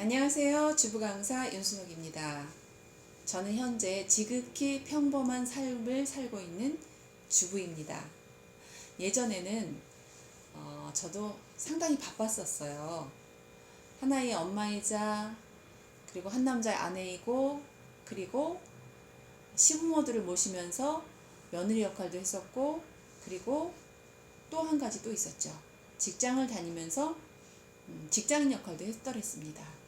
안녕하세요. 주부 강사 윤순옥입니다. 저는 현재 지극히 평범한 삶을 살고 있는 주부입니다. 예전에는 저도 상당히 바빴었어요. 하나의 엄마이자 그리고 한 남자의 아내이고 그리고 시부모들을 모시면서 며느리 역할도 했었고 그리고 또 한 가지 또 있었죠. 직장을 다니면서 직장인 역할도 했더랬습니다.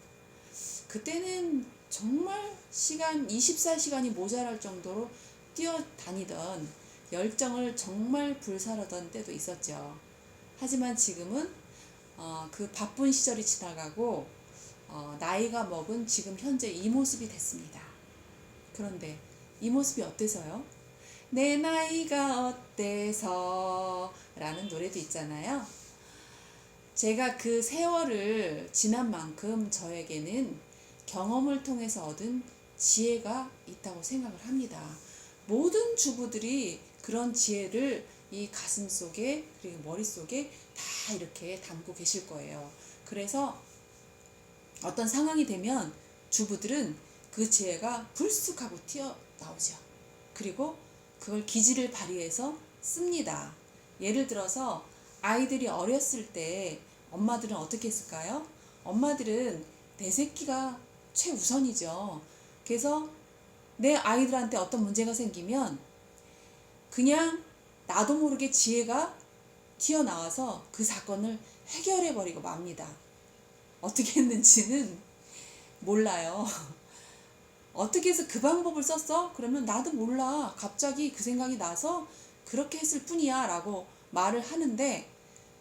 그때는 정말 24시간이 모자랄 정도로 뛰어다니던 열정을 정말 불사르던 때도 있었죠. 하지만 지금은 그 바쁜 시절이 지나가고 나이가 먹은 지금 현재 이 모습이 됐습니다. 그런데 이 모습이 어때서요? 내 나이가 어때서 라는 노래도 있잖아요. 제가 그 세월을 지난 만큼 저에게는 경험을 통해서 얻은 지혜가 있다고 생각을 합니다. 모든 주부들이 그런 지혜를 이 가슴 속에 그리고 머릿속에 다 이렇게 담고 계실 거예요. 그래서 어떤 상황이 되면 주부들은 그 지혜가 불쑥 하고 튀어나오죠. 그리고 그걸 기지를 발휘해서 씁니다. 예를 들어서 아이들이 어렸을 때 엄마들은 어떻게 했을까요? 엄마들은 내 새끼가 최우선이죠. 그래서 내 아이들한테 어떤 문제가 생기면 그냥 나도 모르게 지혜가 튀어나와서 그 사건을 해결해버리고 맙니다. 어떻게 했는지는 몰라요. 어떻게 해서 그 방법을 썼어? 그러면 나도 몰라. 갑자기 그 생각이 나서 그렇게 했을 뿐이야 라고 말을 하는데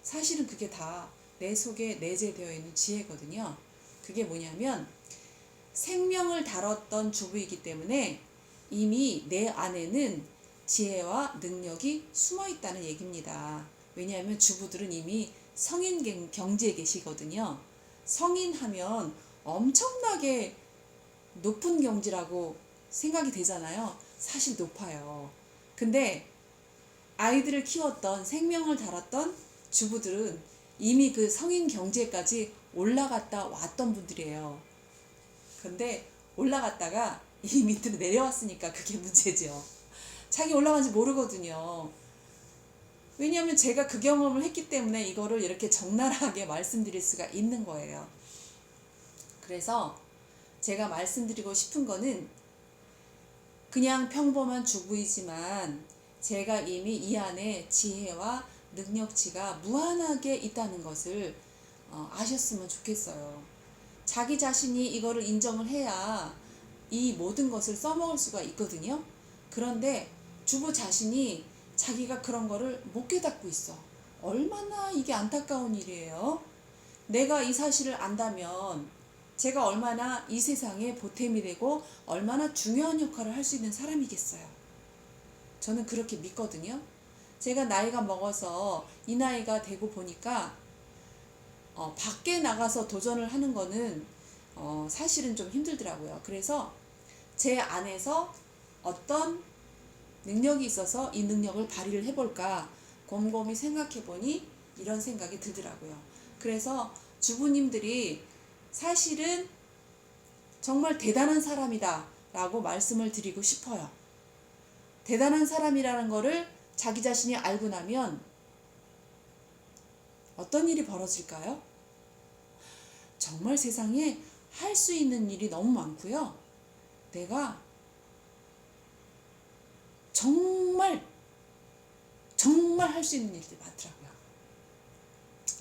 사실은 그게 다 내 속에 내재되어 있는 지혜거든요. 그게 뭐냐면 생명을 다뤘던 주부이기 때문에 이미 내 안에는 지혜와 능력이 숨어 있다는 얘기입니다. 왜냐하면 주부들은 이미 성인 경지에 계시거든요. 성인하면 엄청나게 높은 경지라고 생각이 되잖아요. 사실 높아요. 근데 아이들을 키웠던 생명을 다뤘던 주부들은 이미 그 성인 경지에까지 올라갔다 왔던 분들이에요. 근데 올라갔다가 이 밑으로 내려왔으니까 그게 문제죠. 자기 올라간지 모르거든요. 왜냐하면 제가 그 경험을 했기 때문에 이거를 이렇게 적나라하게 말씀드릴 수가 있는 거예요. 그래서 제가 말씀드리고 싶은 거는 그냥 평범한 주부이지만 제가 이미 이 안에 지혜와 능력치가 무한하게 있다는 것을 아셨으면 좋겠어요. 자기 자신이 이거를 인정을 해야 이 모든 것을 써먹을 수가 있거든요. 그런데 주부 자신이 자기가 그런 거를 못 깨닫고 있어. 얼마나 이게 안타까운 일이에요. 내가 이 사실을 안다면 제가 얼마나 이 세상에 보탬이 되고 얼마나 중요한 역할을 할 수 있는 사람이겠어요. 저는 그렇게 믿거든요. 제가 나이가 먹어서 이 나이가 되고 보니까 밖에 나가서 도전을 하는 거는 사실은 좀 힘들더라고요. 그래서 제 안에서 어떤 능력이 있어서 이 능력을 발휘를 해볼까 곰곰이 생각해 보니 이런 생각이 들더라고요. 그래서 주부님들이 사실은 정말 대단한 사람이다 라고 말씀을 드리고 싶어요. 대단한 사람이라는 거를 자기 자신이 알고 나면 어떤 일이 벌어질까요? 정말 세상에 할 수 있는 일이 너무 많고요. 내가 정말 할 수 있는 일들이 많더라고요.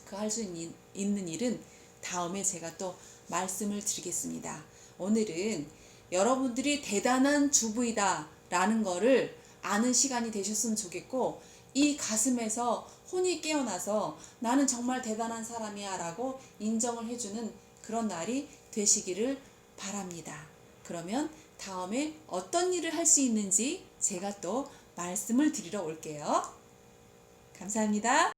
그 할 수 있는 일은 다음에 제가 또 말씀을 드리겠습니다. 오늘은 여러분들이 대단한 주부이다 라는 거를 아는 시간이 되셨으면 좋겠고 이 가슴에서 혼이 깨어나서 나는 정말 대단한 사람이야 라고 인정을 해주는 그런 날이 되시기를 바랍니다. 그러면 다음에 어떤 일을 할 수 있는지 제가 또 말씀을 드리러 올게요. 감사합니다.